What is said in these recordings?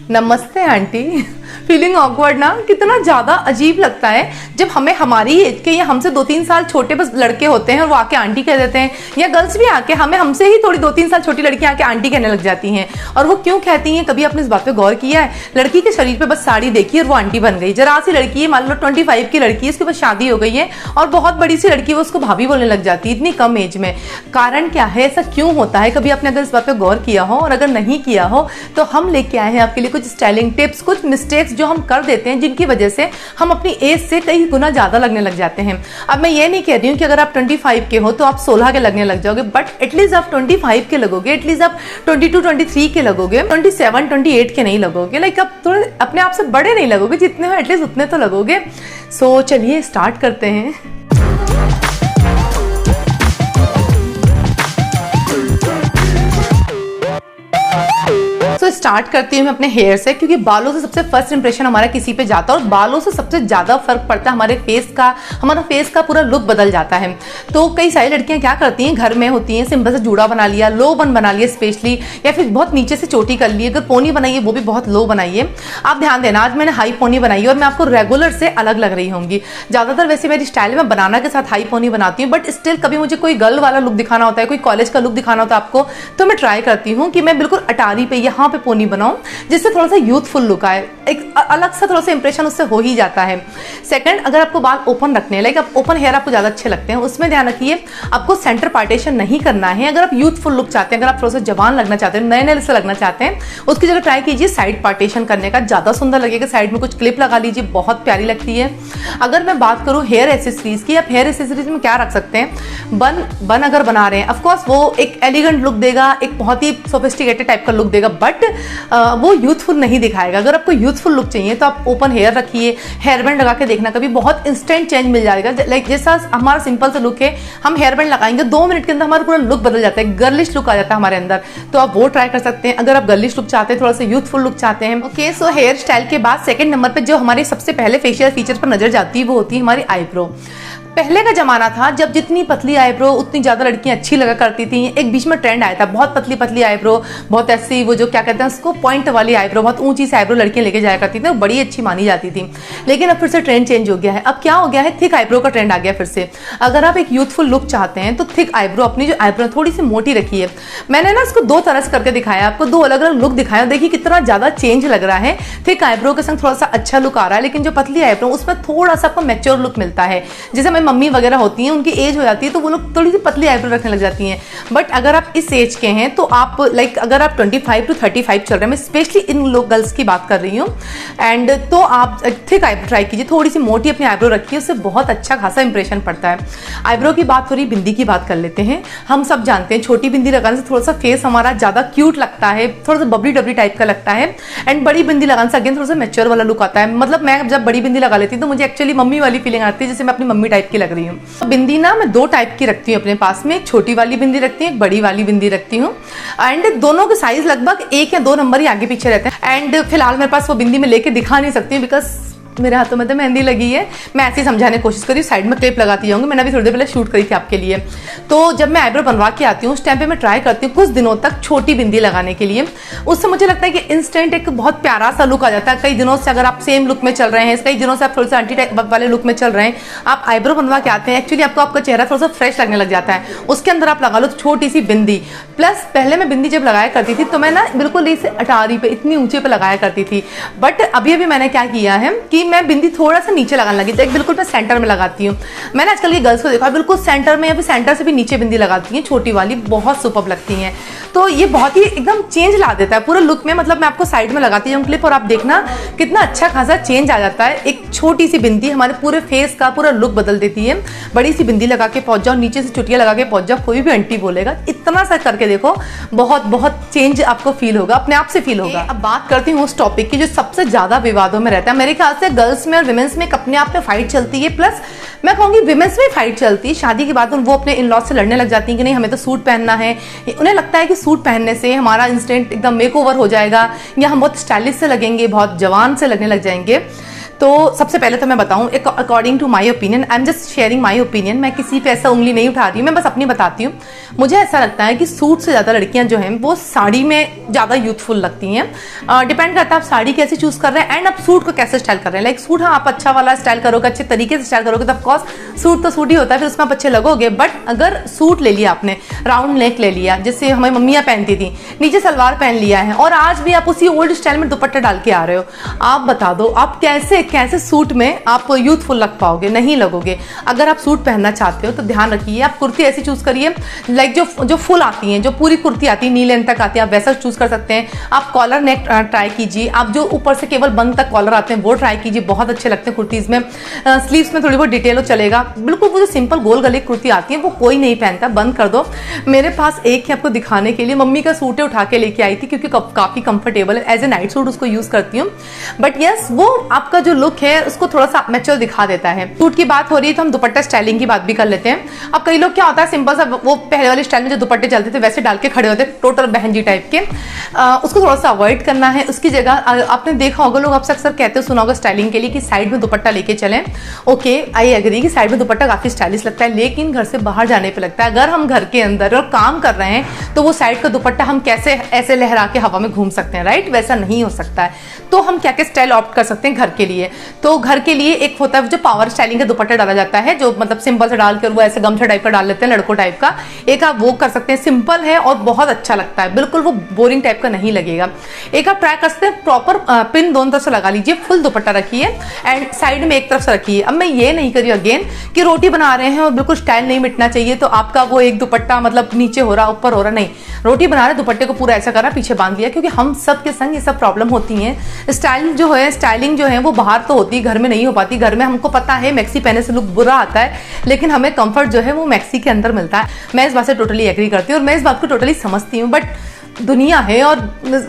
नमस्ते aunty. Feeling awkward ना, कितना ज़्यादा अजीब लगता है जब हमें हमारी एज के या हमसे 2-3 साल छोटे बस लड़के होते हैं और वो आके आंटी कह देते हैं, या गर्ल्स भी आके हमसे ही थोड़ी 2-3 साल छोटी लड़कियां आके आंटी कहने लग जाती हैं। और वो क्यों कहती हैं, कभी आपने इस बात पे गौर किया है? लड़की के शरीर पे बस साड़ी देखी और वो आंटी बन गई। जरा सी लड़की है, मान लो 25 की लड़की है, उसके पास शादी हो गई है और बहुत बड़ी सी लड़की है, वो उसको भाभी बोलने लग जाती है इतनी कम एज में। कारण क्या है, ऐसा क्यों होता है? कभी आपने अगर इस बात पे गौर किया हो, और अगर नहीं किया हो तो हम लेके आए हैं आपके लिए कुछ स्टाइलिंग टिप्स, कुछ मिस्टेक्स जो हम कर देते हैं जिनकी वजह से हम अपनी एज से कई गुना ज्यादा लगने लग जाते हैं। अब मैं ये नहीं कह रही हूँ कि अगर आप 25 के हो तो आप 16 के लगने लग जाओगे, बट एटलीस्ट आप 25 के लगोगे, एटलीस्ट आप 22-23 के लगोगे, 27-28 के नहीं लगोगे। लाइक आप थोड़े अपने आप से बड़े नहीं लगोगे, जितने हो एटलीस्ट उतने तो लगोगे। सो चलिए स्टार्ट करते हैं। तो स्टार्ट करती हूँ मैं अपने हेयर से, क्योंकि बालों से सबसे फर्स्ट इंप्रेशन हमारा किसी पे जाता है और बालों से सबसे ज्यादा फर्क पड़ता है हमारे फेस का। हमारा फेस का पूरा लुक बदल जाता है। तो कई सारी लड़कियां क्या करती हैं, घर में होती हैं, सिंपल से जूड़ा बना लिया, लो बन बना लिया स्पेशली, या फिर बहुत नीचे से चोटी कर ली। अगर पोनी बनाइए वो भी बहुत लो बनाइए। आप ध्यान देना, आज मैंने हाई पोनी बनाई है और मैं आपको रेगुलर से अलग लग रही होंगी। ज्यादातर वैसे मेरी स्टाइल में बनाना के साथ हाई पोनी बनाती हूँ, बट स्टिल कभी मुझे कोई गर्ल वाला लुक दिखाना होता है, कोई कॉलेज का लुक दिखाना होता है आपको, तो मैं ट्राई करती हूँ कि मैं बिल्कुल अटारी पे यहाँ पे पोनी बनाऊं, जिससे थोड़ा सा यूथफुल लुक आए, एक अलग सा थोड़ा सा इंप्रेशन उससे हो ही जाता है। सेकंड, अगर आपको बाल ओपन रखने हैं, लाइक आप ओपन हेयर आपको ज्यादा अच्छे लगते हैं, उसमें ध्यान रखिए आपको सेंटर पार्टीशन नहीं करना है। अगर आप यूथफुल लुक चाहते हैं, अगर आप थोड़ा सा जवान लगना चाहते हैं, नए नए से लगना चाहते हैं, उसकी जगह ट्राई कीजिए साइड पार्टीशन करने का, ज्यादा सुंदर लगेगा। साइड में कुछ क्लिप लगा लीजिए, बहुत प्यारी लगती है। अगर मैं बात करूं हेयर एक्सेसरीज की, आप हेयर एक्सेसरीज में क्या रख सकते हैं, बन अगर बना रहे हैं, ऑफकोर्स वो एक एलिगेंट लुक देगा, एक बहुत ही सोफिस्टिकेटेड टाइप का लुक देगा, बट वो यूथफुल नहीं दिखाएगा। अगर आपको यूथफुल लुक चाहिए तो आप ओपन हेयर रखिए, हेयर बैंड लगा के देखना, कभी बहुत इंस्टेंट चेंज मिल जाएगा। लाइक जैसा हमारा सिंपल सा लुक है, हम हेयर बैंड लगाएंगे 2 मिनट के अंदर हमारा पूरा लुक बदल जाता है, गर्लिश लुक आ जाता है हमारे अंदर। तो आप वो ट्राई कर सकते हैं अगर आप गर्लिश लुक चाहते हैं, थोड़ा सा यूथफुल लुक चाहते हैं। ओके, सो हेयर स्टाइल के बाद सेकंड नंबर पे जो हमारे सबसे पहले फेशियल फीचर पर नजर जाती है वो होती है हमारी आईब्रो। पहले का जमाना था जब जितनी पतली आईब्रो उतनी ज्यादा लड़कियां अच्छी लगा करती थी। एक बीच में ट्रेंड आया था, बहुत पतली पतली आईब्रो, बहुत ऐसी वो जो क्या कहते हैं उसको पॉइंट वाली आईब्रो, बहुत ऊंची सी आईब्रो लड़कियां लेके जाया करती थी, वो बड़ी अच्छी मानी जाती थी। लेकिन अब फिर से ट्रेंड चेंज हो गया है। अब क्या हो गया है, थिक आईब्रो का ट्रेंड आ गया फिर से। अगर आप एक यूथफुल लुक चाहते हैं तो थिक आईब्रो, अपनी जो आईब्रो थोड़ी सी मोटी रखिए। मैंने ना इसको 2 तरह से करके दिखाया आपको, 2 अलग अलग लुक दिखाया। देखिए कितना ज्यादा चेंज लग रहा है। थिक आईब्रो के संग थोड़ा सा अच्छा लुक आ रहा है, लेकिन जो पतली आईब्रो उसमें थोड़ा सा आपको मैच्योर लुक मिलता है। जैसे हमारी मम्मी वगैरह होती है, उनकी एज हो जाती है तो वो लोग थोड़ी सी पतली आईब्रो रखने लग जाती हैं। बट अगर आप इस एज के हैं तो आप लाइक अगर आप 25 to 35 चल रहे हैं, मैं स्पेशली इन लोग गर्ल्स की बात कर रही हूँ, एंड तो आप थिक आईब्रो ट्राई कीजिए, थोड़ी सी मोटी अपनी आईब्रो रखिए, उससे बहुत अच्छा खासा इंप्रेशन पड़ता है। आईब्रो की बात हो रही, बिंदी की बात कर लेते हैं। हम सब जानते हैं छोटी बिंदी लगाने से थोड़ा सा फेस हमारा ज्यादा क्यूट लगता है, थोड़ा सा बबली डबली टाइप का लगता है, एंड बड़ी बिंदी लगाने से अगेन थोड़ा सा मैच्योर वाला लुक आता है। मतलब मैं जब बड़ी बिंदी लगा लेती हूँ तो मुझे एक्चुअली मम्मी वाली फीलिंग आती है, जैसे मैं अपनी मम्मी टाइप की लग रही हूँ। बिंदी ना मैं 2 टाइप की रखती हूँ अपने पास में, एक छोटी वाली बिंदी रखती हूँ, एक बड़ी वाली बिंदी रखती हूँ, एंड दोनों के साइज लगभग 1 या 2 नंबर ही आगे पीछे रहते हैं। एंड फिलहाल मेरे पास वो बिंदी में लेके दिखा नहीं सकती हूँ बिकॉज मेरे हाथों में तो मेहंदी लगी है। मैं ऐसे ही समझाने की कोशिश करी, साइड में क्लिप लगाती जाऊंगी। मैंने अभी थोड़ी देर पहले शूट करी थी आपके लिए। तो जब मैं आईब्रो बनवा के आती हूँ उस टाइम पे मैं ट्राई करती हूँ कुछ दिनों तक छोटी बिंदी लगाने के लिए। उससे मुझे लगता है कि इंस्टेंट एक बहुत प्यारा सा लुक आ जाता है। कई दिनों से अगर आप सेम लुक में चल रहे हैं, कई दिनों से आप थोड़ा सा एंटी टाइप वाले लुक में चल रहे हैं, आप आईब्रो बनवा के आते हैं, एक्चुअली आपको आपका चेहरा थोड़ा सा फ्रेश लगने लग जाता है। उसके अंदर आप लगा लो छोटी सी बिंदी। प्लस पहले मैं बिंदी जब लगाया करती थी तो मैं ना बिल्कुल इसे अटारी पे इतनी ऊंचे पे लगाया करती थी, बट अभी मैंने क्या किया है कि मैं बिंदी थोड़ा सा नीचे लगाने लगी, तो एक बिल्कुल मैं सेंटर में लगाती हूँ। मैंने आजकल ये गर्ल्स को देखा बिल्कुल सेंटर में या फिर सेंटर से भी नीचे बिंदी लगाती हैं, छोटी वाली, बहुत सुपर्ब लगती हैं। तो ये बहुत ही एकदम चेंज ला देता है पूरे लुक में। मतलब मैं आपको साइड में लगाती हूँ क्लिप और आप देखना कितना अच्छा खासा चेंज आ जाता है। एक छोटी सी बिंदी हमारे पूरे फेस का पूरा लुक बदल देती है। बड़ी सी बिंदी लगा के पहुंच जाओ, नीचे से चुटिया लगा के पहुंच जाओ, कोई भी आंटी बोलेगा। इतना सा करके देखो, बहुत बहुत चेंज आपको फील होगा, अपने आप से फील होगा। अब बात करती हूँ उस टॉपिक की जो सबसे ज्यादा विवादों में रहता है। मेरे ख्याल से गर्ल्स में और विमेंस में अपने आप में फाइट चलती है, प्लस मैं कहूँगी विमेंस में फाइट चलती है। शादी के बाद वो अपने इन लॉज से लड़ने लग जाती हैं कि नहीं हमें तो सूट पहनना है। उन्हें लगता है कि सूट पहनने से हमारा इंस्टेंट एकदम मेकओवर हो जाएगा, या हम बहुत स्टाइलिश से लगेंगे, बहुत जवान से लगने लग जाएंगे। तो सबसे पहले तो मैं बताऊं, एक according to my opinion, I am just sharing my opinion, मैं किसी पे ऐसा उंगली नहीं उठा रही हूँ, मैं बस अपनी बताती हूँ। मुझे ऐसा लगता है कि सूट से ज़्यादा लड़कियां जो हैं वो साड़ी में ज़्यादा यूथफुल लगती हैं। डिपेंड करता है आप साड़ी कैसे चूज कर रहे हैं एंड आप सूट को कैसे स्टाइल कर रहे हैं। लाइक सूट, हाँ आप अच्छा वाला स्टाइल करोगे, अच्छे तरीके से स्टाइल करोगे तो ऑफकोर्स सूट तो सूट ही होता है, फिर उसमें आप अच्छे लगोगे। बट अगर सूट ले लिया आपने, राउंड नेक ले लिया जैसे हमारी मम्मियाँ पहनती थी, नीचे सलवार पहन लिया है और आज भी आप उसी ओल्ड स्टाइल में दुपट्टा डाल के आ रहे हो, आप बता दो आप कैसे कैसे सूट में आप यूथफुल लग पाओगे? नहीं लगोगे। अगर आप सूट पहनना चाहते हो तो ध्यान रखिए, आप कुर्ती ऐसी चूज करिए लाइक जो फुल आती हैं, जो पूरी कुर्ती आती है, नी लेंथ तक आती है, आप वैसा चूज कर सकते हैं। आप कॉलर नेक ट्राई कीजिए, आप जो ऊपर से केवल बंद तक कॉलर आते हैं वो ट्राई कीजिए, बहुत अच्छे लगते हैं कुर्तीज में। स्लीव्स में थोड़ी बहुत डिटेल हो चलेगा। बिल्कुल वो जो सिंपल गोल गले कुर्ती आती है वो कोई नहीं पहनता, बंद कर दो। मेरे पास एक है आपको दिखाने के लिए, मम्मी का सूट है, उठा के लेके आई थी क्योंकि काफी कंफर्टेबल है, एज ए नाइट सूट उसको यूज करती हूँ। बट यस, वो आपका जो लुक है उसको थोड़ा सा मैच्योर दिखा देता है। सूट की बात हो रही है तो हम दुपट्टा स्टाइलिंग की बात भी कर लेते हैं। अब कई लोग क्या होता है, सिंपल सा वो पहले वाले स्टाइल में जो दुपट्टे चलते थे वैसे डाल के खड़े होते, टोटल बहन जी टाइप के, उसको थोड़ा सा अवॉइड करना है। उसकी जगह आपने देखा होगा, लोग आपसे अक्सर कहते हो, सुना होगा स्टाइलिंग के लिए कि साइड में दुपट्टा लेके चलें। ओके, आई एग्री कि साइड में दुपट्टा काफी स्टाइलिश लगता है, लेकिन घर से बाहर जाने पे लगता है। अगर हम घर के अंदर और काम कर रहे हैं तो वो साइड का दुपट्टा हम कैसे ऐसे लहरा के हवा में घूम सकते हैं, राइट? वैसा नहीं हो सकता है। तो हम क्या क्या स्टाइल ऑप्ट कर सकते हैं घर के लिए? तो घर के लिए एक होता है जो पावर स्टाइलिंग का दुपट्टा डाला जाता है, जो मतलब सिंपल से डाल कर वो ऐसे गमछा टाइप का डाल लेते हैं, लड़कों टाइप का। एक आप वो कर सकते हैं, सिंपल है और बहुत अच्छा लगता है, बिल्कुल वो बोरिंग टाइप का नहीं लगेगा। एक आप ट्राई कर सकते हैं, प्रॉपर पिन दोनों तरफ से लगा लीजिए, फुल दुपट्टा रखिए एंड साइड में एक तरफ से रखिए। अब मैं ये नहीं करी अगेन कि रोटी बना रहे हैं और बिल्कुल स्टाइल नहीं मिटना चाहिए तो आपका वो एक दुपट्टा मतलब नीचे हो रहा ऊपर हो रहा, नहीं। रोटी बना रहे दुपट्टे को पूरा ऐसा करना, पीछे बांध लिया, क्योंकि हम सब के संग ये सब प्रॉब्लम होती है। स्टाइलिंग जो है वो बाहर तो होती है, घर में नहीं हो पाती। घर में हमको पता है मैक्सी पहनने से लुक बुरा आता है, लेकिन हमें कंफर्ट जो है वो मैक्सी के अंदर मिलता है। मैं इस बात से टोटली एग्री करती हूँ और मैं इस बात को टोटली समझती हूँ। बट दुनिया है और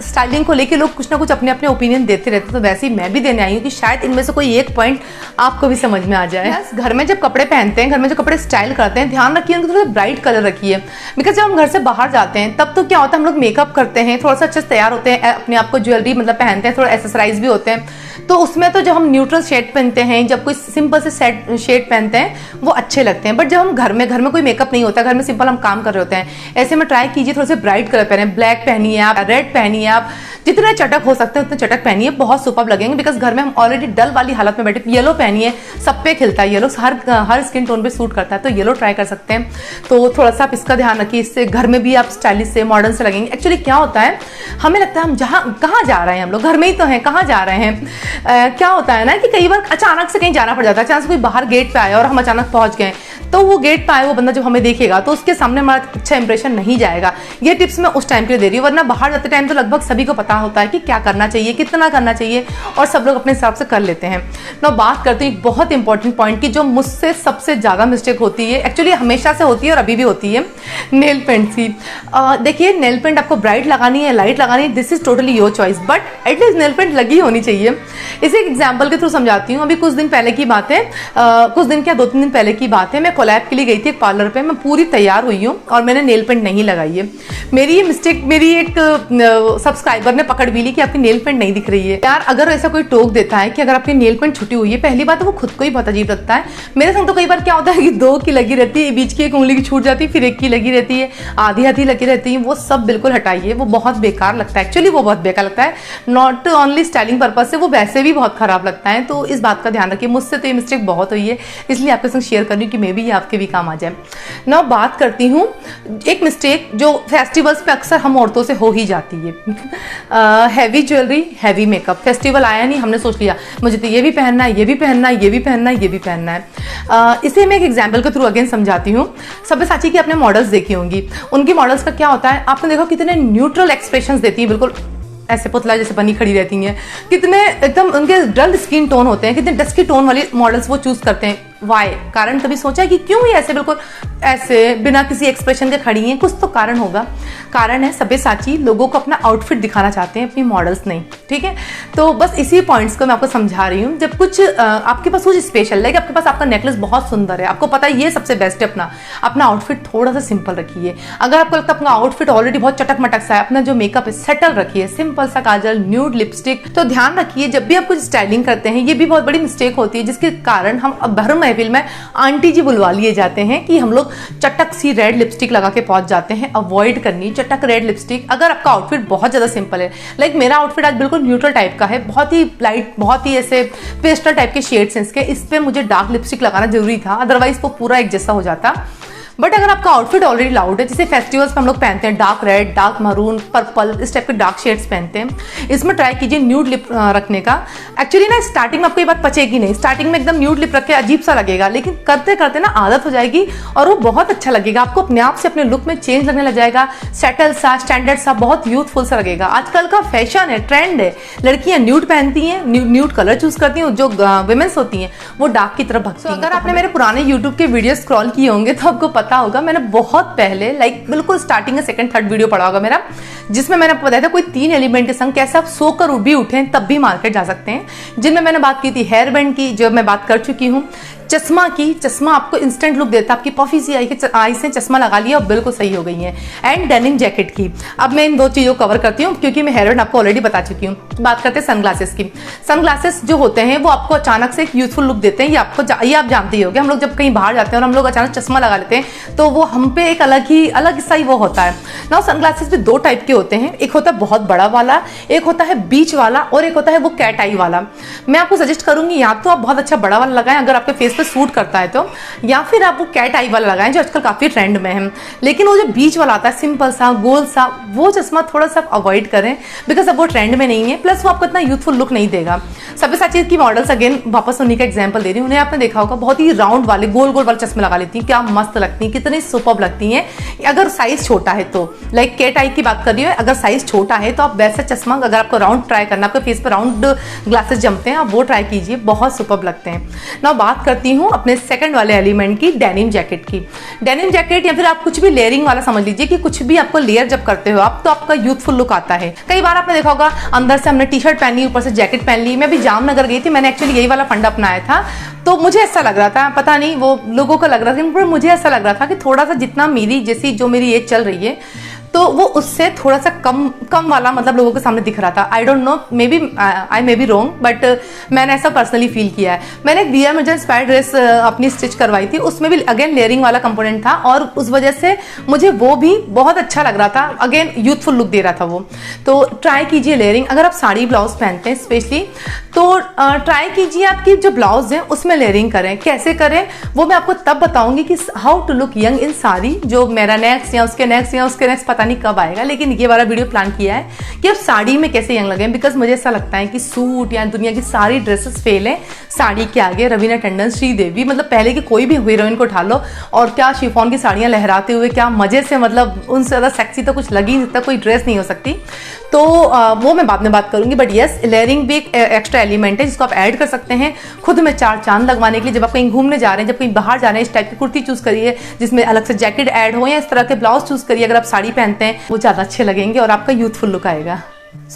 स्टाइलिंग को लेके लोग कुछ ना कुछ अपने अपने ओपिनियन देते रहते हैं, तो वैसे ही मैं भी देने आई हूँ कि शायद इनमें से कोई एक पॉइंट आपको भी समझ में आ जाए। yes, घर में जब कपड़े पहनते हैं, घर में जो कपड़े स्टाइल करते हैं, ध्यान रखिए उनको थोड़ा ब्राइट कलर रखिए। बिकॉज जब हम घर से बाहर जाते हैं तब तो क्या होता है, हम लोग मेकअप करते हैं, थोड़ा सा अच्छे से तैयार होते हैं, अपने आप को ज्वेलरी मतलब पहनते हैं, थोड़ा एक्सेसराइज भी होते हैं, तो उसमें तो जब हम न्यूट्रल शेड पहनते हैं, जब कोई सिंपल से शेड पहनते हैं वो अच्छे लगते हैं। बट जब हम घर में कोई मेकअप नहीं होता, घर में सिंपल हम काम कर रहे होते हैं, ऐसे में ट्राई कीजिए थोड़े से ब्राइट कलर पहने, ब्लैक पहनिए आप, रेड पहनिए आप, जितने चटक हो सकते हैं उतने चटक पहनिए, बहुत सुपर्ब लगेंगे। बिकॉज घर में हम ऑलरेडी डल वाली हालत में बैठे। येलो पहनिए, सब पे खिलता है येलो, हर स्किन टोन पे सूट करता है, तो येलो ट्राई कर सकते हैं। तो थोड़ा सा आप इसका ध्यान रखिए, इससे घर में भी आप स्टाइलिश से मॉडर्न से लगेंगे। एक्चुअली क्या होता है, हमें लगता है हम कहाँ जा रहे हैं, हम लोग घर में ही तो हैं, कहाँ जा रहे हैं। क्या होता है ना कि कई बार अचानक से कहीं जाना पड़ जाता है, अचानक से कोई बाहर गेट पे आया और हम अचानक पहुंच गए, तो वो गेट पे आए वो बंदा जब हमें देखेगा तो उसके सामने हमारा अच्छा इंप्रेशन नहीं जाएगा। ये टिप्स मैं उस टाइम के लिए दे रही हूँ, वरना बाहर जाते टाइम तो लगभग सभी को पता होता है कि क्या करना चाहिए, कितना करना चाहिए, और सब लोग अपने हिसाब से कर लेते हैं। मैं बात करती हूँ एक बहुत इंपॉर्टेंट पॉइंट की, जो मुझसे सबसे ज्यादा मिस्टेक होती है, एक्चुअली हमेशा से होती है और अभी भी होती है, नेल पेंट की। देखिए, नेल पेंट आपको ब्राइट लगानी है, लाइट लगानी है, this is totally your choice, but at least nail paint लगी होनी चाहिए। इसे एक एग्जाम्पल के थ्रू समझाती हूँ। अभी कुछ दिन पहले की बात है, कुछ दिन क्या 2-3 दिन पहले की बात है, मैं कोलैब के लिए गई थी एक पार्लर पे, मैं पूरी तैयार हुई हूँ और मैंने नेल पेंट नहीं लगाई है। मेरी ये मिस्टेक मेरी एक सब्सक्राइबर ने पकड़ भी ली कि आपकी नेल पेंट नहीं दिख रही है। यार, अगर ऐसा कोई टोक देता है कि अगर आपकी नेल पेंट छुटी हुई है, पहली बात तो वो खुद को ही बहुत अजीब लगता है। मेरे संग तो कई बार क्या होता है कि 2 की लगी रहती है, बीच की एक उंगली की छूट जाती है, फिर 1 की लगी रहती है, आधी लगी रहती है, वो सब बिल्कुल हटाइए, वो बहुत बेकार लगता है। एक्चुअली वो बहुत बेकार लगता है, नॉट ओनली स्टाइलिंग पर्पज से, वो वैसे भी बहुत खराब लगता है। तो इस बात का ध्यान रखिए, मुझसे तो ये मिस्टेक बहुत हुई है, इसलिए आपके संग शेयर कर रही हूँ कि मे भी ये आपके भी काम आ जाए। ना बात करती हूँ एक मिस्टेक जो फेस्टिवल्स पे अक्सर हम औरतों से हो ही जाती है, heavy jewellery, heavy makeup. Festival आया नहीं, हमने सोच लिया मुझे तो ये भी पहनना है, ये भी पहनना है, ये भी पहनना है, ये भी पहनना है। इसे मैं एक एग्जाम्पल के थ्रू अगेन समझाती हूँ। सब्यसाची की आपने मॉडल्स देखी होंगी, उनकी मॉडल्स का क्या होता है, आपने देखो कितने न्यूट्रल एक्सप्रेशंस देती है, बिल्कुल ऐसे पुतला जैसे बनी खड़ी रहती हैं, कितने एकदम उनके डल स्किन टोन होते हैं, कितने डस्की टोन वाले मॉडल्स वो चूज करते हैं। वाई, कारण कभी सोचा कि क्यों ये ऐसे बिल्कुल ऐसे बिना किसी एक्सप्रेशन के खड़ी हैं? कुछ तो कारण होगा। कारण है सब्यसाची लोगों को अपना आउटफिट दिखाना चाहते हैं, अपनी मॉडल्स नहीं, ठीक है। तो बस इसी पॉइंट्स को मैं आपको समझा रही हूँ। जब कुछ आपके पास कुछ स्पेशल, लाइक आपके पास आपका नेकलेस बहुत सुंदर है, आपको पता है ये सबसे बेस्ट है, अपना आउटफिट थोड़ा सा सिंपल रखिए। अगर आपको लगता है अपना आउटफिट ऑलरेडी बहुत चटक मटक सा है, अपना जो मेकअप है सेटल रखिए, सिंपल सा काजल, न्यूड लिपस्टिक। तो ध्यान रखिए जब भी आप कुछ स्टाइलिंग करते हैं, ये भी बहुत बड़ी मिस्टेक होती है जिसके कारण हम भर महफिल में आंटी जी बुलवा लिए जाते हैं कि हम लोग चटक सी रेड लिपस्टिक लगा के पहुंच जाते हैं। अवॉइड करनी चटक रेड लिपस्टिक। अगर आपका आउटफिट बहुत ज्यादा सिंपल है, लाइक मेरा आउटफिट आज बिल्कुल न्यूट्रल टाइप का है, बहुत ही लाइट, बहुत ही ऐसे पेस्टल टाइप के शेड्स हैं इसके, इस पे मुझे डार्क लिपस्टिक लगाना जरूरी था, अदरवाइज वो पूरा एक जैसा हो जाता। बट अगर आपका आउटफिट ऑलरेडी लाउड है, जैसे फेस्टिवल्स में हम लोग पहनते हैं dark red, dark maroon, purple, इस टाइप के डार्क शेड्स पहनते हैं, इसमें ट्राई कीजिए न्यूड लिप रखने का। एक्चुअली ना स्टार्टिंग में आपको ये बात पचेगी नहीं, स्टार्टिंग में एकदम न्यूड लिप रख के अजीब सा लगेगा, लेकिन करते करते ना आदत हो जाएगी और वो बहुत अच्छा लगेगा। आपको अपने आप से अपने लुक में चेंज लगने लग जाएगा, सेटल सा, स्टैंडर्ड सा, बहुत यूथफुल सा लगेगा। आजकल का फैशन है, ट्रेंड है, लड़कियां न्यूड पहनती हैं, न्यूड कलर चूज करती हैं, जो वुमेन्स होती हैं वो डार्क की तरफ भगती हैं। अगर आपने मेरे पुराने यूट्यूब के वीडियो स्क्रॉल किए होंगे तो आपको पता होगा मैंने बहुत पहले, लाइक बिल्कुल स्टार्टिंग में सेकंड थर्ड वीडियो पड़ा होगा मेरा, जिसमें मैंने आपको बताया था कोई 3 एलिमेंट के संग कैसे आप सोकर भी उठें तब भी मार्केट जा सकते हैं, जिनमें मैंने बात की थी हेयर बैंड की, जो मैं बात कर चुकी हूँ, चश्मा की, चश्मा आपको इंस्टेंट लुक देता है, आपकी पफी सी आई से चश्मा लगा लिया और बिल्कुल सही हो गई है, एंड डेनिम जैकेट की। अब मैं इन 2 चीजों को कवर करती हूँ क्योंकि मैं हेयर बैंड आपको ऑलरेडी बता चुकी हूँ। बात करते हैं सनग्लासेस की। सनग्लासेस जो होते हैं वो आपको अचानक से एक यूथफुल लुक देते हैं, ये आप जानते ही होंगे। हम लोग जब कहीं बाहर जाते हैं और हम लोग अचानक चश्मा लगा लेते हैं तो वो हम पे एक अलग सा ही वो होता है ना। सनग्लासेस भी 2 टाइप के होते हैं, एक होता है बहुत बड़ा वाला, एक होता है बीच वाला, और एक होता है वो कैट आई वाला। मैं आपको सजेस्ट करूंगी या तो आप बहुत अच्छा बड़ा वाला लगाएं अगर आपके फेस पे सूट करता है तो, या फिर आप वो कैट आई वाला लगाएं जो आजकल काफी ट्रेंड में है। लेकिन वो जो बीच वाला आता है सिंपल सा गोल सा, वो चश्मा थोड़ा सा अवॉइड करें बिकॉज अब वो ट्रेंड में नहीं है, प्लस वो आपको इतना यूथफुल लुक नहीं देगा। सब्यसाची की मॉडल्स अगेन वापस उन्हीं का एग्जांपल दे रही हूँ, उन्हें आपने देखा होगा बहुत ही राउंड वाले गोल वाले चश्मे लगा लेती हैं, क्या मस्त लगती हैं, कितनी सुपर्ब लगती हैं अगर साइज छोटा है तो। लाइक कैट आई की बात कर रही हूँ, अगर साइज छोटा है तो आप वैसा चश्मा, अगर आपको राउंड ट्राई करना, आपके फेस पर राउंड ग्लासेस जमते हैं, आप वो ट्राई कीजिए, बहुत सुपर्ब लगते हैं ना। बात करती हूँ अपने सेकंड वाले एलिमेंट की, डेनिम जैकेट की। डेनिम जैकेट या फिर आप कुछ भी लेयरिंग वाला समझ लीजिए कि कुछ भी आपको लेयर जब करते हो आप तो आपका यूथफुल लुक आता है। कई बार आपने देखा होगा अंदर से हमने टी शर्ट पहनी, ऊपर से जैकेट पहन ली। मैं भी जामनगर गई थी, मैंने एक्चुअली यही वाला फंडा अपनाया था, तो मुझे ऐसा लग रहा था, पता नहीं वो लोगों को लग रहा था, पर मुझे ऐसा लग रहा था कि थोड़ा सा जितना मेरी जैसी जो मेरी एज चल रही है तो वो उससे थोड़ा सा कम वाला मतलब लोगों के सामने दिख रहा था। I don't know, maybe I maybe wrong, but मैंने ऐसा पर्सनली फील किया है। मैंने एक दिया मिर्जा इंस्पायर्ड ड्रेस अपनी स्टिच करवाई थी, उसमें भी अगेन लेयरिंग वाला कंपोनेंट था और उस वजह से मुझे वो भी बहुत अच्छा लग रहा था, अगेन यूथफुल लुक दे रहा था वो। तो ट्राई कीजिए लेयरिंग। अगर आप साड़ी ब्लाउज पहनते हैं स्पेशली तो ट्राई कीजिए आपकी जो ब्लाउज है उसमें लेयरिंग करें। कैसे करें वो मैं आपको तब बताऊंगी कि how to look young in sari, जो मेरा नेक्स्ट या उसके नेक्स्ट पता नहीं कब आएगा, लेकिन ये वाला वीडियो प्लान किया है कि आप साड़ी में कैसे यंग लगे। बिकॉज मुझे ऐसा लगता है कि सूट या दुनिया की सारी ड्रेसेस फेल है साड़ी के आगे। रवीना टंडन, श्रीदेवी, मतलब पहले की कोई भी हीरोइन को उठा लो और क्या शिफॉन की साड़ियां लहराते हुए क्या मजे से, मतलब उनसे ज्यादा सेक्सी तो कुछ लगी नहीं सकता, कोई ड्रेस नहीं हो सकती। तो वो मैं बाद में बात करूंगी, बट यस लेयरिंग भी एक एक्स्ट्रा एलिमेंट है जिसको आप ऐड कर सकते हैं खुद में 4 चांद लगवाने के लिए। जब आप कहीं घूमने जा रहे हैं, जब कहीं बाहर जा रहे हैं, इस टाइप की कुर्ती चूज करिए जिसमें अलग से जैकेट ऐड हो, या इस तरह के ब्लाउज चूज करिए अगर आप साड़ी पहनते हैं, वो ज्यादा अच्छे लगेंगे और आपका यूथफुल लुक आएगा।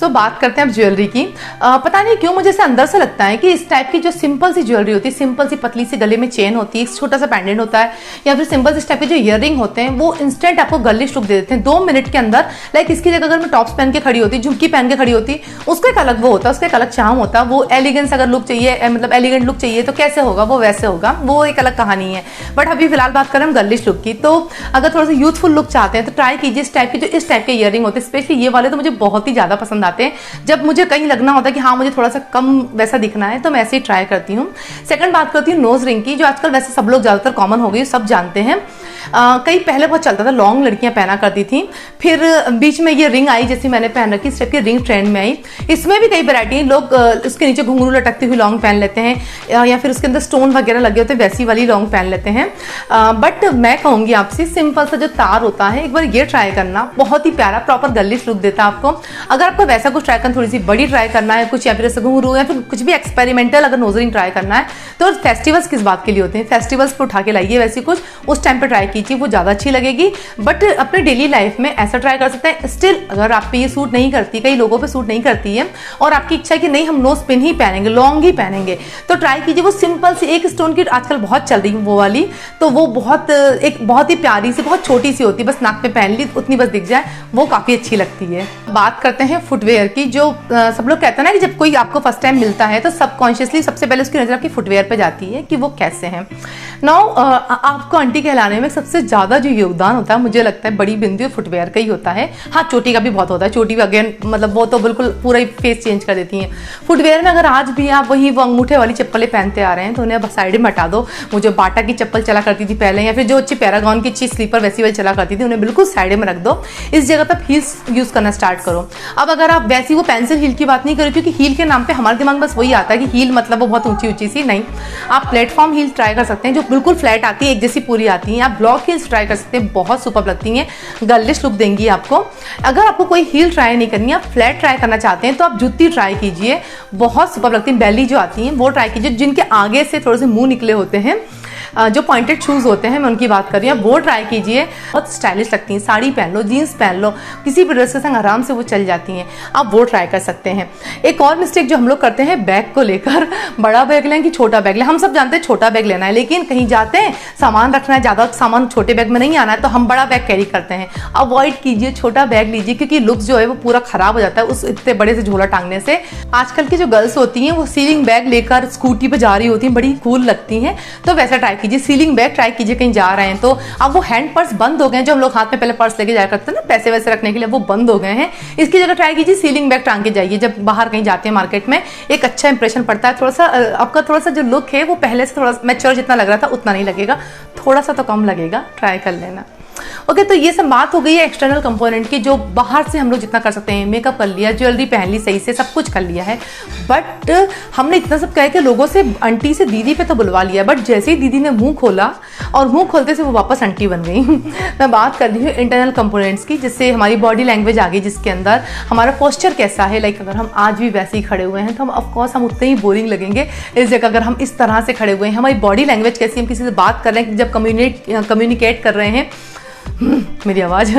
बात करते हैं अब ज्वेलरी की। पता नहीं क्यों मुझे अंदर से लगता है कि इस टाइप की जो सिंपल सी ज्वेलरी होती है, सिंपल सी पतली सी गले में चेन होती है, एक छोटा सा पेंडेंट होता है, या फिर सिंपल इस टाइप के जो ईयरिंग होते हैं वो इंस्टेंट आपको गर्लिश लुक दे देते हैं 2 मिनट के अंदर। लाइक इसकी जगह अगर मैं टॉप्स पहन के खड़ी होती, झुमकी पहन के खड़ी होती, उसका एक अलग वो होता है, उसका एक अलग चार्म होता है। वो एलिगेंस अगर लुक चाहिए, मतलब एलिगेंट लुक चाहिए तो कैसे होगा, वो वैसे होगा, वो एक अलग कहानी है। बट अभी फिलहाल बात करें हम गर्लिश लुक की, तो अगर थोड़ा सा यूथफुल लुक चाहते हैं तो ट्राई कीजिए इस टाइप के, जो इस टाइप के ईयरिंग होते हैं, स्पेशली ये वाले तो मुझे बहुत ही ज्यादा पसंद आते हैं। जब मुझे कहीं लगना होता है कि हाँ मुझे थोड़ा सा कम वैसा दिखना है तो मैं ऐसे ही ट्राई करती हूँ। सेकंड बात करती हूँ नोज रिंग की, जो आजकल वैसे सब लोग ज्यादातर कॉमन हो गई, सब जानते हैं। कई पहले बहुत चलता था, लॉन्ग लड़कियां पहना करती थी, फिर बीच में ये रिंग आई जैसी मैंने पहन रखी, इस टाइप की रिंग ट्रेंड में आई। इसमें भी कई वैरायटी है, लोग उसके नीचे घुंघरू लटकती हुई लॉन्ग पहन लेते हैं, या फिर उसके अंदर स्टोन वगैरह लगे होते हैं वैसी वाली लॉन्ग पहन लेते हैं। बट मैं कहूंगी आपसे सिंपल सा जो तार होता है, एक बार ये ट्राई करना, बहुत ही प्यारा प्रॉपर गर्लिश लुक देता है आपको। अगर आपका वैसा कुछ ट्राई करना, थोड़ी सी बड़ी ट्राई करना है कुछ, या फिर घुंघरू या फिर कुछ भी एक्सपेरिमेंटल अगर नोजरिंग ट्राई करना है तो फेस्टिवल्स किस बात के लिए होते हैं, फेस्टिवल्स पर उठा के लाइए वैसी कुछ, उस टाइम पे ट्राई कीजिए, वो ज़्यादा अच्छी लगेगी। बट अपने डेली लाइफ में ऐसा ट्राई कर सकते हैं। स्टिल अगर आप पे ये सूट नहीं करती, कई लोगों पे सूट नहीं करती है और आपकी इच्छा है कि नहीं हम नोज पिन ही पहनेंगे, लॉन्ग ही पहनेंगे, तो ट्राई कीजिए वो सिंपल सी एक स्टोन की आजकल बहुत चल रही है वो वाली, तो वो बहुत ही प्यारी सी, बहुत छोटी सी होती है, बस नाक पे पहन ली उतनी बस दिख जाए, वो काफ़ी अच्छी लगती है। बात करते हैं फुटवेयर की, जो सब लोग कहते हैं ना कि जब कोई आपको फर्स्ट टाइम मिलता है तो सबकॉन्शियसली सबसे पहले उसकी नज़र आपकी फुटवेयर पे जाती है कि वो कैसे हैं। नाउ आपको आंटी कहलाने में सबसे ज़्यादा जो योगदान होता है मुझे लगता है बड़ी बिंदी और फुटवेयर का ही होता है। हाँ, चोटी का भी बहुत होता है, चोटी भी अगेन मतलब वो तो बिल्कुल पूरा ही फेस चेंज कर देती हैं। फुटवेयर में अगर आज भी आप वो अंगूठे वाली चप्पलें पहनते आ रहे हैं तो उन्हें अब साइड में हटा दो। वो जो बाटा की चप्पल चला करती थी पहले, या फिर जो अच्छी पैरागॉन की अच्छी स्लीपर वैसी वाली चला करती थी, उन्हें बिल्कुल साइड में रख दो। इस जगह पर हील्स यूज़ करना स्टार्ट करो। अब अगर आप वैसी वो पेंसिल हील की बात नहीं करें, क्योंकि हील के नाम पे हमारे दिमाग में बस वही आता है कि हील मतलब वो बहुत ऊंची ऊंची सी, नहीं, आप प्लेटफॉर्म हील ट्राई कर सकते हैं जो बिल्कुल फ्लैट आती है, एक जैसी पूरी आती हैं। आप ब्लॉक हील्स ट्राई कर सकते हैं, बहुत सुपर लगती हैं, गर्लिश लुक देंगी आपको। अगर आपको कोई हील ट्राई नहीं करनी, आप फ्लैट ट्राई करना चाहते हैं तो आप जूती ट्राई कीजिए, बहुत सुपर लगती हैं। बेली जो आती हैं वो ट्राई कीजिए, जिनके आगे से थोड़े से मुंह निकले होते हैं, जो पॉइंटेड शूज़ होते हैं, मैं उनकी बात कर रही हूँ, वो ट्राई कीजिए, बहुत स्टाइलिश लगती हैं। साड़ी पहन लो, जीन्स पहन लो, किसी भी ड्रेस के संग आराम से वो चल जाती हैं, आप वो ट्राई कर सकते हैं। एक और मिस्टेक जो हम लोग करते हैं बैग को लेकर, बड़ा बैग लें कि छोटा बैग लें। हम सब जानते हैं छोटा बैग लेना है, लेकिन कहीं जाते हैं सामान रखना है, ज़्यादा सामान छोटे बैग में नहीं आना है तो हम बड़ा बैग कैरी करते हैं। अवॉइड कीजिए, छोटा बैग लीजिए, क्योंकि लुक्स जो है वो पूरा खराब हो जाता है उस इतने बड़े से झोला टांगने से। आजकल की जो गर्ल्स होती हैं वो सीलिंग बैग लेकर स्कूटी पर जा रही होती हैं, बड़ी कूल लगती हैं, तो वैसा ट्राई कीजिए। सीलिंग बैग ट्राई कीजिए कहीं जा रहे हैं तो। अब वो हैंड पर्स बंद हो गए हैं, जो हम लोग हाथ में पहले पर्स लेके जाया करते हैं ना पैसे वैसे रखने के लिए, वो बंद हो गए हैं। इसकी जगह ट्राई कीजिए सीलिंग बैग टांग के जाइए जब बाहर कहीं जाते हैं मार्केट में, एक अच्छा इंप्रेशन पड़ता है। थोड़ा सा आपका थोड़ा सा जो लुक है वो पहले से थोड़ा मैच्योर जितना लग रहा था उतना नहीं लगेगा, थोड़ा सा तो कम लगेगा, ट्राई कर लेना। ओके, तो ये सब बात हो गई है एक्सटर्नल कंपोनेंट की, जो बाहर से हम लोग जितना कर सकते हैं, मेकअप कर लिया, ज्वेलरी पहन ली सही से, सब कुछ कर लिया है। बट हमने इतना सब कह के लोगों से आंटी से दीदी पे तो बुलवा लिया, बट जैसे ही दीदी ने मुंह खोला और मुंह खोलते से वो वापस आंटी बन गई। मैं बात कर रही हूँ इंटरनल कंपोनेंट्स की, जिससे हमारी बॉडी लैंग्वेज आ गई, जिसके अंदर हमारा पोस्चर कैसा है। लाइक अगर हम आज भी वैसे ही खड़े हुए हैं तो हम ऑफकोर्स हम उतने ही बोरिंग लगेंगे। इस जगह अगर हम इस तरह से खड़े हुए हैं, हमारी बॉडी लैंग्वेज कैसी, हम किसी से बात कर रहे हैं, जब कम्युनिकेट कर रहे हैं, मेरी आवाज़,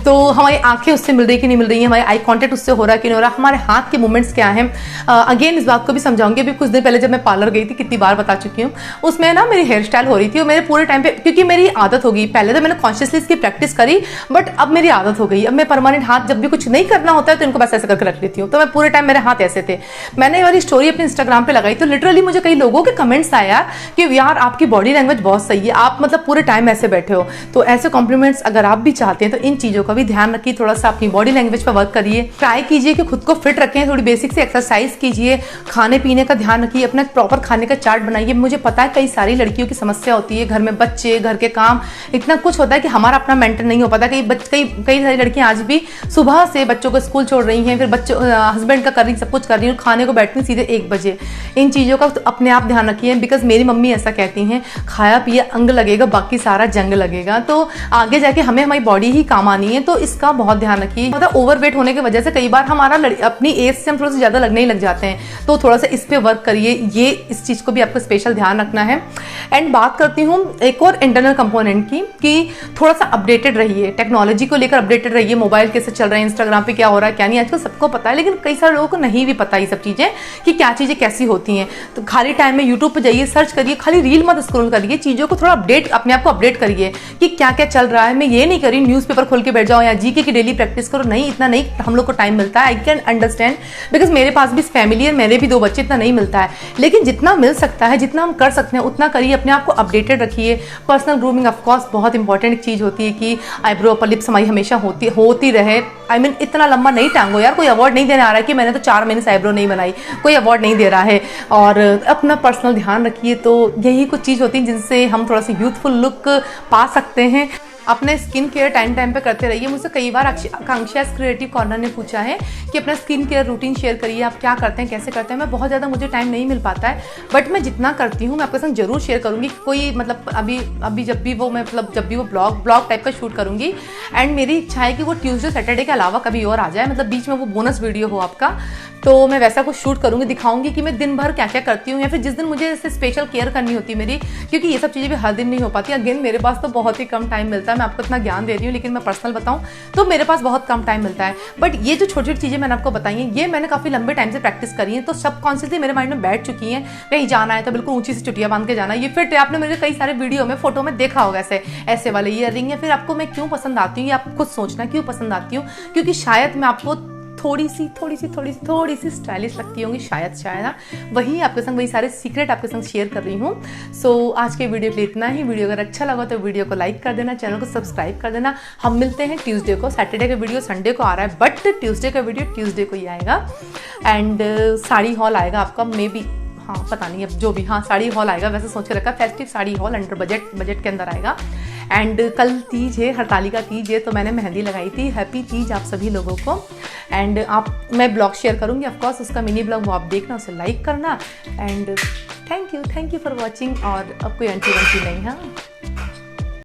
तो हमारी आंखें उससे मिल रही कि नहीं मिल रही है, हमारे आई कांटेक्ट उससे हो रहा है कि नहीं हो रहा, हमारे हाथ के मूवमेंट्स क्या हैं। अगेन इस बात को भी समझाऊंगी। अभी कुछ दिन पहले जब मैं पार्लर गई थी, कितनी बार बता चुकी हूँ, उसमें ना मेरी हेयर स्टाइल हो रही थी और मेरे पूरे टाइम पे, क्योंकि मेरी आदत हो गई, पहले तो मैंने कॉन्शियसली इसकी प्रैक्टिस करी, बट अब मेरी आदत हो गई। अब मैं परमानेंट हाथ जब भी कुछ नहीं करना होता है तो इनको बस ऐसे करके रख लेती हूँ, तो मैं पूरे टाइम मेरे हाथ ऐसे थे। मैंने ये वाली स्टोरी अपने इंस्टाग्राम पे लगाई तो लिटरली मुझे कई लोगों के कमेंट्स आया कि यार आपकी बॉडी लैंग्वेज बहुत सही है, आप मतलब पूरे टाइम ऐसे बैठे हो। तो ऐसे कॉम्प्लीमेंट्स अगर आप भी चाहते हैं तो इन चीज़ों का भी ध्यान रखिए, थोड़ा सा अपनी बॉडी लैंग्वेज पर वर्क करिए, ट्राई कीजिए कि खुद को फिट रखें, थोड़ी बेसिक से एक्सरसाइज कीजिए, खाने पीने का ध्यान रखिए, अपना प्रॉपर खाने का चार्ट बनाइए। मुझे पता है कई सारी लड़कियों की समस्या होती है, घर में बच्चे, घर के काम, इतना कुछ होता है कि हमारा अपना मेंटेन नहीं हो पाता। कई सारी लड़कियां आज भी सुबह से बच्चों को स्कूल छोड़ रही हैं, फिर बच्चों हस्बैंड का कर रही, सब कुछ कर रही हैं, खाने को बैठती सीधे 1 बजे। इन चीज़ों का तो अपने आप ध्यान रखिए, बिकॉज मेरी मम्मी ऐसा कहती हैं, खाया पिया अंग लगेगा, बाकी सारा जंग लगेगा। तो आगे जाके हमें हमारी बॉडी ही काम आनी है, तो इसका बहुत ध्यान रखिए। मतलब ओवरवेट होने की वजह से कई बार हमारा अपनी एज से हम थोड़ा सा ज़्यादा लगने ही लग जाते हैं, तो थोड़ा सा इस पे वर्क करिए, ये इस चीज़ को भी आपको स्पेशल ध्यान रखना है। एंड बात करती हूँ एक और इंटरनल कंपोनेंट की, कि थोड़ा सा अपडेटेड रहिए, टेक्नोलॉजी को लेकर अपडेटेड रहिए, मोबाइल कैसे चल रहा है, इंस्टाग्राम पे क्या हो रहा है क्या नहीं, आजकल सबको पता है, लेकिन कई सारे लोगों को नहीं भी पता ये सब चीज़ें कि क्या चीज़ें कैसी होती हैं। तो खाली टाइम में यूट्यूब पर जाइए, सर्च करिए, खाली रील मत स्क्रॉल करिए, चीज़ों को थोड़ा अपडेट, अपने आप को अपडेट करिए कि क्या क्या चल रहा है। मैं ये नहीं करी न्यूज़पेपर खोल के बैठ जाओ या जीके की डेली प्रैक्टिस करो, नहीं, इतना नहीं हम लोग को टाइम मिलता है। आई कैन अंडरस्टैंड, बिकॉज मेरे पास भी फैमिली है, मेरे भी 2 बच्चे, इतना नहीं मिलता है, लेकिन जितना मिल सकता है, जितना हम कर सकते हैं उतना करिए, अपने आप को अपडेटेड रखिए। पर्सनल ग्रूमिंग ऑफकोर्स बहुत इंपॉर्टेंट चीज़ होती है कि आईब्रो अपर लिप्स हमारी हमेशा होती रहे। आई मीन इतना लंबा नहीं टांगो यार, कोई अवार्ड नहीं देने आ रहा है कि मैंने तो 4 महीने से आईब्रो नहीं बनाई, कोई अवार्ड नहीं दे रहा है। और अपना पर्सनल ध्यान रखिए। तो यही कुछ चीज़ होती है जिनसे हम थोड़ा सा यूथफुल लुक पा सकते हैं। अपने स्किन केयर टाइम टाइम पे करते रहिए। मुझसे कई बार आकांक्षा क्रिएटिव कॉर्नर ने पूछा है कि अपना स्किन केयर रूटीन शेयर करिए, आप क्या करते हैं, कैसे करते हैं। मैं बहुत ज़्यादा, मुझे टाइम नहीं मिल पाता है, बट मैं जितना करती हूँ मैं आपके साथ जरूर शेयर करूँगी। कोई मतलब अभी जब भी वो मैं मतलब जब भी वो ब्लॉग टाइप का शूट करूँगी, एंड मेरी इच्छा है कि वो ट्यूसडे सैटरडे के अलावा कभी और आ जाए, मतलब बीच में वो बोनस वीडियो हो आपका, तो मैं वैसा कुछ शूट करूँगी, दिखाऊंगी कि मैं दिन भर क्या क्या करती हूँ, या फिर जिस दिन मुझे ऐसे स्पेशल केयर करनी होती है मेरी, क्योंकि ये सब चीज़ें भी हर दिन नहीं हो पाती। अगेन मेरे पास तो बहुत ही कम टाइम मिलता है, मैं आपको इतना ज्ञान दे रही हूँ, लेकिन मैं पर्सनल बताऊँ तो मेरे पास बहुत कम टाइम मिलता है। बट ये जो छोटी छोटी चीज़ें मैंने आपको बताई हैं, ये मैंने काफ़ी लंबे टाइम से प्रैक्टिस करी है, तो सबकॉन्शियसली मेरे माइंड में बैठ चुकी हैं। कहीं जाना है तो बिल्कुल ऊंची सी चुटिया बांध के जाना, ये फिट है। आपने मेरे कई सारे वीडियो में, फोटो में देखा होगा ऐसे वाले ईयर रिंग है। फिर आपको मैं क्यों पसंद आती हूँ, ये आप खुद सोचना क्यों पसंद आती हूँ, क्योंकि शायद मैं आपको थोड़ी सी स्टाइलिश लगती होंगी, शायद ना, वही आपके संग वही सारे सीक्रेट आपके संग शेयर कर रही हूँ। सो आज के वीडियो के लिए इतना ही। वीडियो अगर अच्छा लगा तो वीडियो को लाइक कर देना, चैनल को सब्सक्राइब कर देना। हम मिलते हैं ट्यूसडे को। सैटरडे का वीडियो संडे को आ रहा है, बट ट्यूसडे का वीडियो ट्यूसडे को ही आएगा। एंड साड़ी हॉल आएगा आपका, मे बी, हाँ पता नहीं अब जो भी, हाँ साड़ी हॉल आएगा, वैसे सोच के रखा festive sari hall under budget के अंदर आएगा। एंड कल तीज है, हरतालिका तीज है, तो मैंने मेहंदी लगाई थी। हैप्पी तीज आप सभी लोगों को। एंड मैं ब्लॉग शेयर करूँगी ऑफकोर्स, उसका मिनी ब्लॉग वो आप देखना, उसे लाइक करना। And thank you for watching. और अब कोई एंटी नहीं, हाँ।